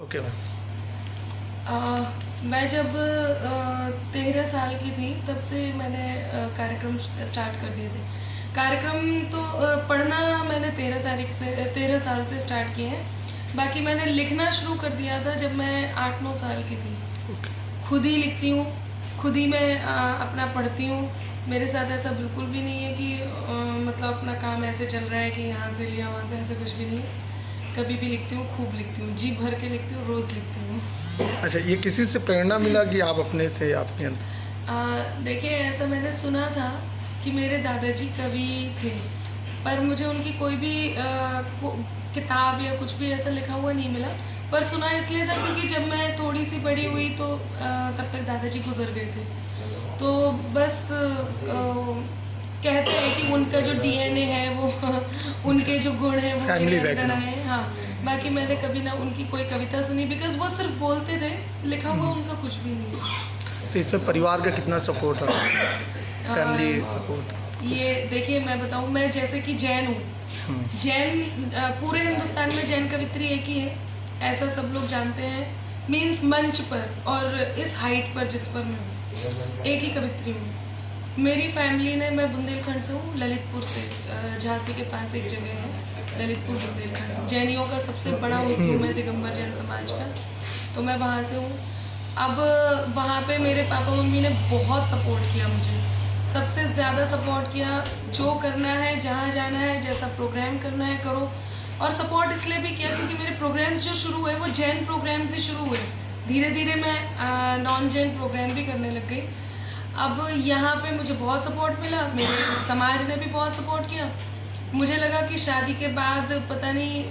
Okay ma'am. मैं जब 13 साल की थी तब से मैंने कार्यक्रम स्टार्ट कर दिए थे। कार्यक्रम तो पढ़ना मैंने 13 साल से स्टार्ट किए हैं। बाकी मैंने लिखना शुरू कर दिया था जब मैं 8-9 साल की थी। खुद ही लिखती हूँ, खुद ही मैं अपना पढ़ती हूँ। मेरे साथ ऐसा बिल्कुल भी नहीं है कि मतलब अपना काम ऐसे चल रहा है कि यहाँ से लिया वहाँ से, ऐसा कुछ भी नहीं है। कभी भी लिखती हूँ, खूब लिखती हूँ, जी भर के लिखती हूँ, रोज़ लिखती हूँ। अच्छा, ये किसी से प्रेरणा मिला कि आप अपने से आपके अंदर? देखिए, ऐसा मैंने सुना था कि मेरे दादाजी कवि थे, पर मुझे उनकी कोई भी किताब या कुछ भी ऐसा लिखा हुआ नहीं मिला। पर सुना इसलिए था क्योंकि जब मैं थोड़ी सी बड़ी हुई तो तब तक दादाजी गुजर गए थे। तो बस कहते हैं कि उनका जो डीएनए है वो उनके जो गुण हैं वो मेरे अंदर आए हैं। हाँ, बाकी मैंने कभी ना उनकी कोई कविता सुनी, बिकॉज वो सिर्फ बोलते थे, लिखा हुआ उनका कुछ भी नहीं। तो इसमें परिवार का कितना सपोर्ट है, फैमिली सपोर्ट? ये देखिए, मैं बताऊं, मैं जैसे कि जैन हूँ। जैन पूरे हिंदुस्तान में जैन कवित्री एक ही है, ऐसा सब लोग जानते हैं। मीन्स मंच पर और इस हाइट पर जिस पर मैं हूँ, एक ही कवित्री हूँ। मेरी फैमिली ने, मैं बुंदेलखंड से हूँ, ललितपुर से, झांसी के पास एक जगह है ललितपुर बुंदेलखंड। जैनियों का सबसे बड़ा हुजूम है दिगंबर जैन समाज का, तो मैं वहाँ से हूँ। अब वहाँ पे मेरे पापा मम्मी ने बहुत सपोर्ट किया मुझे, सबसे ज़्यादा सपोर्ट किया। जो करना है, जहाँ जाना है, जैसा प्रोग्राम करना है करो। और सपोर्ट इसलिए भी किया क्योंकि मेरे प्रोग्राम्स जो शुरू हुए वो जैन प्रोग्राम से शुरू हुए। धीरे धीरे मैं नॉन जैन प्रोग्राम भी करने लग गई। अब यहाँ पे मुझे बहुत सपोर्ट मिला, मेरे समाज ने भी बहुत सपोर्ट किया। मुझे लगा कि शादी के बाद पता नहीं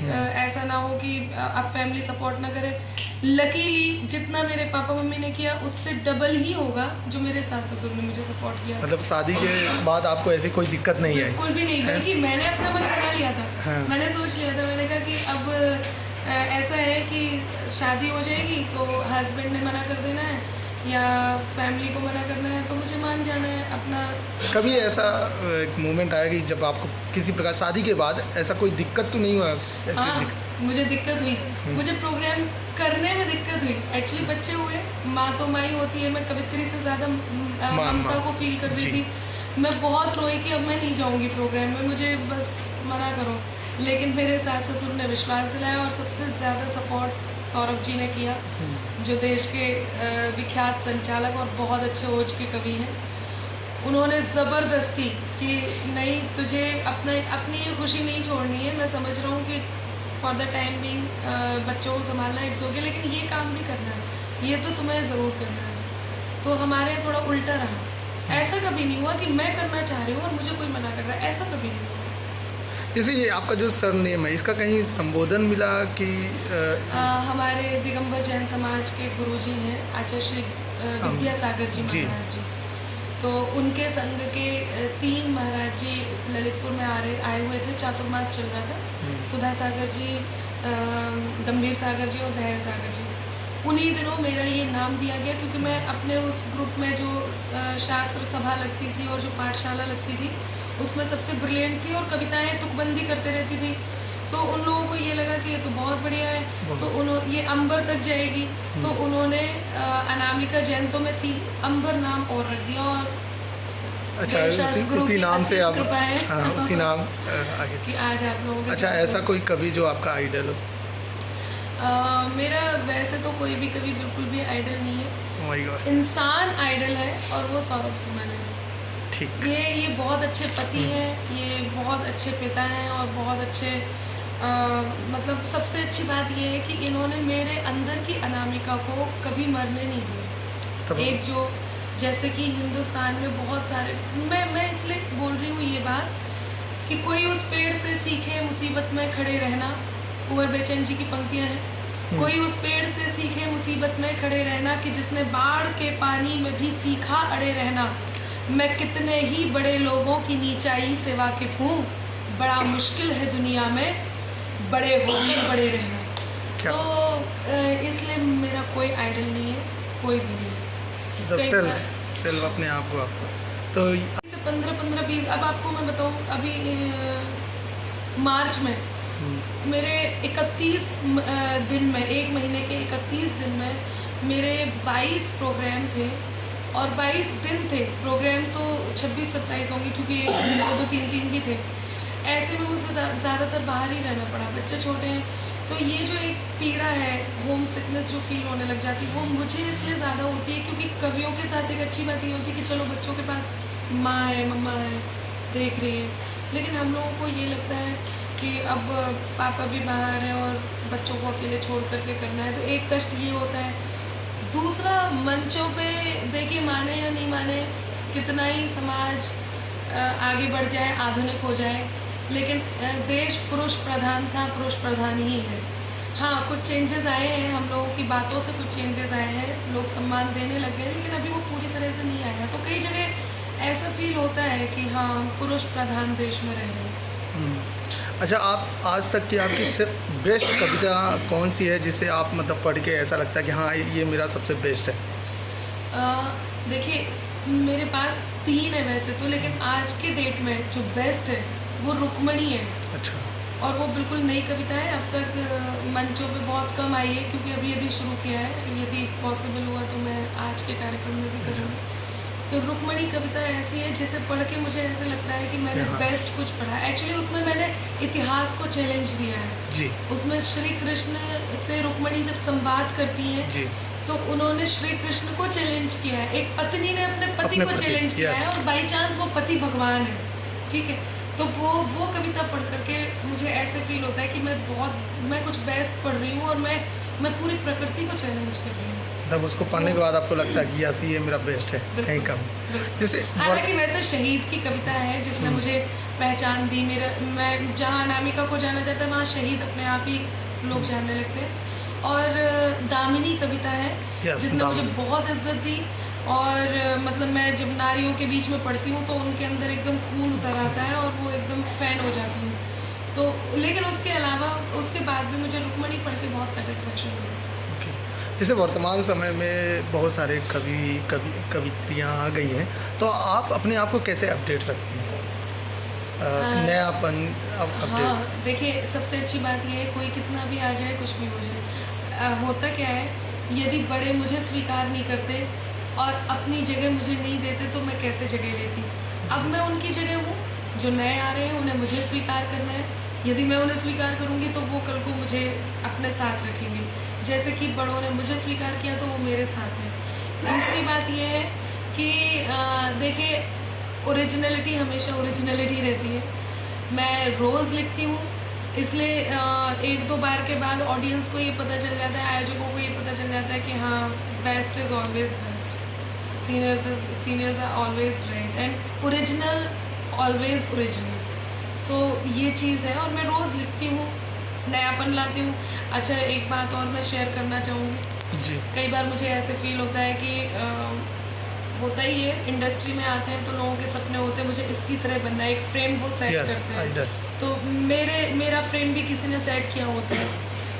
ऐसा ना हो कि अब फैमिली सपोर्ट ना करे। लकीली जितना मेरे पापा मम्मी ने किया उससे डबल ही होगा जो मेरे सास ससुर ने मुझे सपोर्ट किया। मतलब शादी के बाद आपको ऐसी कोई दिक्कत नहीं है? बिल्कुल भी नहीं, बल्कि मैंने अपना मन बना लिया था। हाँ। मैंने सोच लिया था, मैंने कहा कि अब ऐसा है कि शादी हो जाएगी तो हस्बैंड ने मना कर देना है या फैमिली को मना करना है, तो मुझे मान जाना है अपना। कभी ऐसा एक मोमेंट आया कि जब आपको किसी प्रकार शादी के बाद ऐसा कोई दिक्कत तो नहीं हुआ? हाँ, मुझे दिक्कत हुई, मुझे प्रोग्राम करने में दिक्कत हुई। एक्चुअली बच्चे हुए, माँ तो माँ ही होती है, मैं कवित्री से ज़्यादा ममता को फील कर रही थी। मैं बहुत रोई कि अब मैं नहीं जाऊँगी प्रोग्राम में, मुझे बस मना करो। लेकिन मेरे सास ससुर ने विश्वास दिलाया और सबसे ज़्यादा सपोर्ट सौरभ जी ने किया, जो देश के विख्यात संचालक और बहुत अच्छे ओज के कवि हैं। उन्होंने ज़बरदस्ती कि नहीं, तुझे अपनी ये खुशी नहीं छोड़नी है। मैं समझ रहा हूँ कि फॉर द टाइम बिंग बच्चों को संभालना इट्स ओके, लेकिन ये काम भी करना है, ये तो तुम्हें ज़रूर करना है। तो हमारे यहाँ थोड़ा उल्टा रहा। ऐसा कभी नहीं हुआ कि मैं करना चाह रही हूँ और मुझे कोई मना कर रहा है, ऐसा कभी नहीं हुआ। जैसे ये आपका जो सरनेम है, इसका कहीं संबोधन मिला कि हमारे दिगंबर जैन समाज के गुरुजी हैं आचार्य श्री विद्यासागर जी महाराज जी, तो उनके संघ के 3 महाराज जी ललितपुर में आए हुए थे। चातुर्मास चल रहा था। सुधा सागर जी, गंभीर सागर जी और धैर्य सागर जी। उन्हीं दिनों मेरा ये नाम दिया गया क्योंकि मैं अपने उस ग्रुप में जो शास्त्र सभा लगती थी और जो पाठशाला लगती थी उसमें सबसे ब्रिलियंट थी और कविताएं तुकबंदी करते रहती थी। तो उन लोगों को ये लगा कि ये तो बहुत बढ़िया है, तो ये अंबर तक जाएगी। तो उन्होंने अनामिका जैन तो में थी, अंबर नाम और रख दिया। और अच्छा, उसी नाम से आप, हाँ, उसी नाम आगे कि आज आप लोगों के। अच्छा, ऐसा कोई कवि जो आपका आइडल हो? मेरा वैसे तो कोई भी कवि बिल्कुल भी आइडल नहीं है। Oh my God. इंसान आइडल है और वो सौरभ सुमन है। ठीक। ये बहुत अच्छे पति हैं, ये बहुत अच्छे पिता हैं और बहुत अच्छे मतलब सबसे अच्छी बात ये है कि इन्होंने मेरे अंदर की अनामिका को कभी मरने नहीं दिया। एक जो जैसे कि हिंदुस्तान में बहुत सारे, मैं इसलिए बोल रही हूँ ये बात कि कोई उस पेड़ से सीखे मुसीबत में खड़े रहना। कुंवर बेचैन जी की पंक्तियाँ हैं। कोई उस पेड़ से सीखे मुसीबत में खड़े रहना कि जिसने बाढ़ के पानी में भी सीखा अड़े रहना। मैं कितने ही बड़े लोगों की नीचाई से वाकिफ हूँ, बड़ा मुश्किल है दुनिया में बड़े होकर बड़े रहना। तो इसलिए मेरा कोई आइडल नहीं है, कोई भी नहीं। सेल्फ अपने आप को तो 15-20 अब आपको मैं बताऊँ, अभी मार्च में मेरे 31 दिन में, 1 महीने के 22 दिन में मेरे 22 प्रोग्राम थे और 22 दिन थे। प्रोग्राम तो 26-27 होंगे क्योंकि एक दिन में 2-3 भी थे। ऐसे में मुझे ज़्यादातर बाहर ही रहना पड़ा, बच्चे छोटे हैं। तो ये जो एक पीड़ा है, होम सिकनेस जो फील होने लग जाती है, वो मुझे इसलिए ज़्यादा होती है क्योंकि कवियों के साथ एक अच्छी बात ये होती है कि चलो बच्चों के पास माँ है, मम्मा है, देख रही है। लेकिन हम लोगों को ये लगता है कि अब पापा भी बाहर हैं और बच्चों को अकेले छोड़ करके करना है, तो एक कष्ट ये होता है। दूसरा, मंचों पे देखिए, माने या नहीं माने, कितना ही समाज आगे बढ़ जाए, आधुनिक हो जाए, लेकिन देश पुरुष प्रधान था, पुरुष प्रधान ही है। हाँ, कुछ चेंजेस आए हैं, हम लोगों की बातों से कुछ चेंजेस आए हैं, लोग सम्मान देने लग गए, लेकिन अभी वो पूरी तरह से नहीं आया। तो कई जगह ऐसा फील होता है कि हाँ, हम पुरुष प्रधान देश में रह रहे हैं। अच्छा, आप आज तक की आपकी सिर्फ बेस्ट कविता कौन सी है जिसे आप मतलब पढ़ के ऐसा लगता है कि हाँ ये मेरा सबसे बेस्ट है? देखिए, मेरे पास 3 है वैसे तो, लेकिन आज के डेट में जो बेस्ट है वो रुक्मणी है। अच्छा। और वो बिल्कुल नई कविता है, अब तक मंचों पे बहुत कम आई है क्योंकि अभी शुरू किया है। यदि पॉसिबल हुआ तो मैं आज के कार्यक्रम में भी करूँगी। तो रुक्मणी कविता ऐसी है जिसे पढ़ के मुझे ऐसे लगता है कि मैंने बेस्ट कुछ पढ़ा। एक्चुअली उसमें मैंने इतिहास को चैलेंज दिया है जी। उसमें श्री कृष्ण से रुक्मणी जब संवाद करती हैं जी, तो उन्होंने श्री कृष्ण को चैलेंज किया है। एक पत्नी ने अपने पति को चैलेंज किया है और बाई चांस वो पति भगवान है, ठीक है। तो वो कविता पढ़ करके मुझे ऐसे फील होता है कि मैं कुछ बेस्ट पढ़ रही हूँ और मैं पूरी प्रकृति को चैलेंज कर रही हूँ। तब उसको पढ़ने के बाद आपको लगता है कि यस ये मेरा बेस्ट है, कहीं कम। जैसे हालांकि वैसे शहीद की कविता है जिसने मुझे पहचान दी। मैं जहाँ अनामिका को जाना जाता है वहाँ शहीद अपने आप ही लोग जानने लगते हैं। और दामिनी कविता है जिसने मुझे बहुत इज्जत दी और मतलब मैं जब नारियों के बीच में पढ़ती हूँ तो उनके अंदर एकदम खून उतर आता है और वो एकदम फैन हो जाती हूँ। तो लेकिन उसके अलावा उसके बाद भी मुझे रुक्मणी पढ़ के बहुत सेटिस्फेक्शन हुई। जैसे वर्तमान समय में बहुत सारे कवित्रियाँ आ गई हैं, तो आप अपने आप को कैसे अपडेट रखती हैं? नयापन अपडेट? हाँ, देखिए, सबसे अच्छी बात यह है कोई कितना भी आ जाए, कुछ भी हो जाए, होता क्या है, यदि बड़े मुझे स्वीकार नहीं करते और अपनी जगह मुझे नहीं देते तो मैं कैसे जगह लेती। अब मैं उनकी जगह हूँ, जो नए आ रहे हैं उन्हें मुझे स्वीकार करना है। यदि मैं उन्हें स्वीकार करूँगी तो वो कल को मुझे अपने साथ रखेंगे, जैसे कि बड़ों ने मुझे स्वीकार किया तो वो मेरे साथ है। दूसरी बात यह है कि देखिए, ओरिजिनलिटी हमेशा ओरिजिनलिटी रहती है। मैं रोज़ लिखती हूँ, इसलिए 1-2 बार के बाद ऑडियंस को ये पता चल जाता है, आयोजकों को ये पता चल जाता है कि हाँ, best is always best, seniors are always right and original always original. So ये चीज़ है और मैं रोज़ लिखती हूँ, नयापन लाती हूँ। अच्छा, एक बात और मैं शेयर करना चाहूँगी जी। कई बार मुझे ऐसे फील होता है कि होता ही है, इंडस्ट्री में आते हैं तो लोगों के सपने होते हैं मुझे इसकी तरह बनना है, एक फ्रेम वो सेट करते हैं, तो मेरा फ्रेम भी किसी ने सेट किया होता है।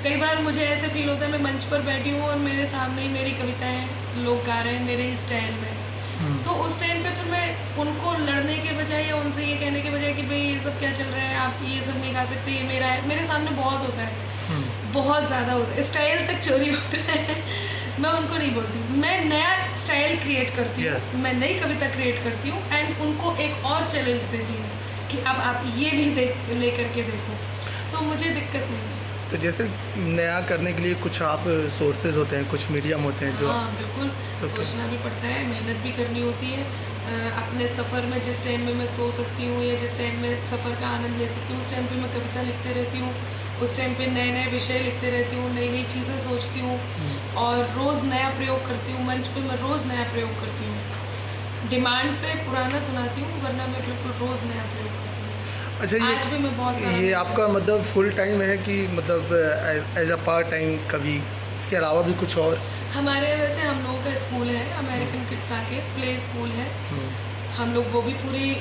कई बार मुझे ऐसे फील होता है मैं मंच पर बैठी हूँ और मेरे सामने ही मेरी कविताएं लोग गा रहे हैं मेरे ही स्टाइल में, तो उस टाइम पे फिर मैं उनको लड़ने के बजाय या उनसे ये कहने के बजाय कि भाई ये सब क्या चल रहा है, आप ये सब नहीं गा सकते, ये मेरा है, मेरे सामने बहुत होता है, बहुत ज़्यादा होता है, स्टाइल तक चोरी होता है। मैं उनको नहीं बोलती, मैं नया स्टाइल क्रिएट करती हूँ, मैं नई कविता क्रिएट करती हूँ एंड उनको एक और चैलेंज देती हूँ कि अब आप ये भी ले करके देखो। सो मुझे दिक्कत नहीं है। तो जैसे नया करने के लिए कुछ आप सोर्सेज होते हैं, कुछ मीडियम होते हैं जो हाँ बिल्कुल, सोचना भी पड़ता है, मेहनत भी करनी होती है। अपने सफ़र में जिस टाइम में मैं सो सकती हूँ या जिस टाइम में सफ़र का आनंद ले सकती हूँ उस टाइम पे मैं कविता लिखते रहती हूँ, उस टाइम पे नए नए विषय लिखते रहती हूँ, नई नई चीज़ें सोचती हूँ और रोज़ नया प्रयोग करती हूँ। मंच पे मैं रोज़ नया प्रयोग करती हूँ, डिमांड पे पुराना सुनाती हूँ, वरना मैं बिल्कुल रोज़ नया प्रयोग करती हूँ। अच्छा, आज भी मैं बहुत सारा ये आपका मतलब फुल टाइम है कि मतलब एज अ पार्ट टाइम कभी इसके अलावा भी कुछ और? हमारे वैसे हम लोगों का स्कूल है, अमेरिकन किड्स आके प्ले स्कूल है, हम लोग वो भी पूरी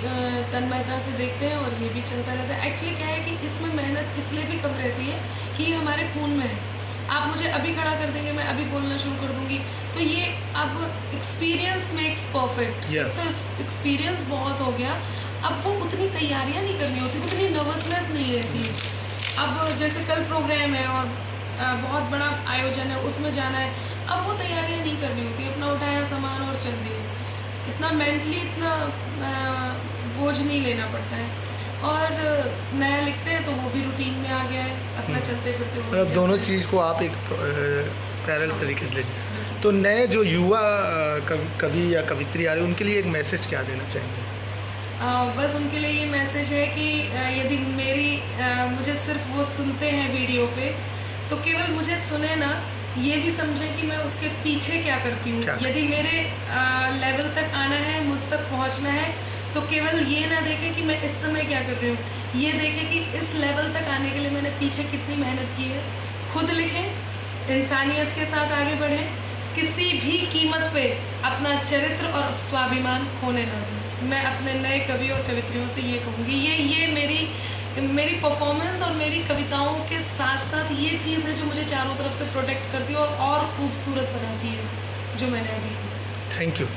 तन्मयता से देखते हैं और ये भी चलता रहता है। एक्चुअली क्या है कि इसमें मेहनत इसलिए भी कम रहती है कि ये हमारे खून में है। आप मुझे अभी खड़ा कर देंगे, मैं अभी बोलना शुरू कर दूंगी, तो ये अब एक्सपीरियंस मेक्स परफेक्ट। तो एक्सपीरियंस बहुत हो गया, अब वो उतनी तैयारियां नहीं करनी होती, उतनी नर्वसनेस नहीं रहती। अब जैसे कल प्रोग्राम है और बहुत बड़ा आयोजन है उसमें जाना है, अब वो तैयारियां नहीं करनी होती, अपना उठाया सामान और चल दिए। इतना मेंटली इतना बोझ नहीं लेना पड़ता है। और नया लिखते हैं तो वो भी रूटीन में आ गया है, अपना चलते फिरते वो मतलब दोनों चीज़ को आप एक पैरेलल तरीके से ले जाए। तो नए जो युवा कवि या कवित्री आ रहे हैं उनके लिए एक मैसेज क्या देना चाहेंगे? बस उनके लिए ये मैसेज है कि यदि मुझे सिर्फ वो सुनते हैं वीडियो पे, तो केवल मुझे सुने ना, ये भी समझे कि मैं उसके पीछे क्या करती हूँ। यदि मेरे लेवल तक आना है, मुझ तक पहुँचना है, तो केवल ये ना देखें कि मैं इस समय क्या कर रही हूँ, ये देखें कि इस लेवल तक आने के लिए मैंने पीछे कितनी मेहनत की है। खुद लिखें, इंसानियत के साथ आगे बढ़ें, किसी भी कीमत पे अपना चरित्र और स्वाभिमान खोने ना दें। मैं अपने नए कवि और कवित्रियों से ये कहूँगी, ये मेरी परफॉर्मेंस और मेरी कविताओं के साथ साथ ये चीज़ है जो मुझे चारों तरफ से प्रोटेक्ट करती है और खूबसूरत बनाती है जो मैंने अभी। Thank you.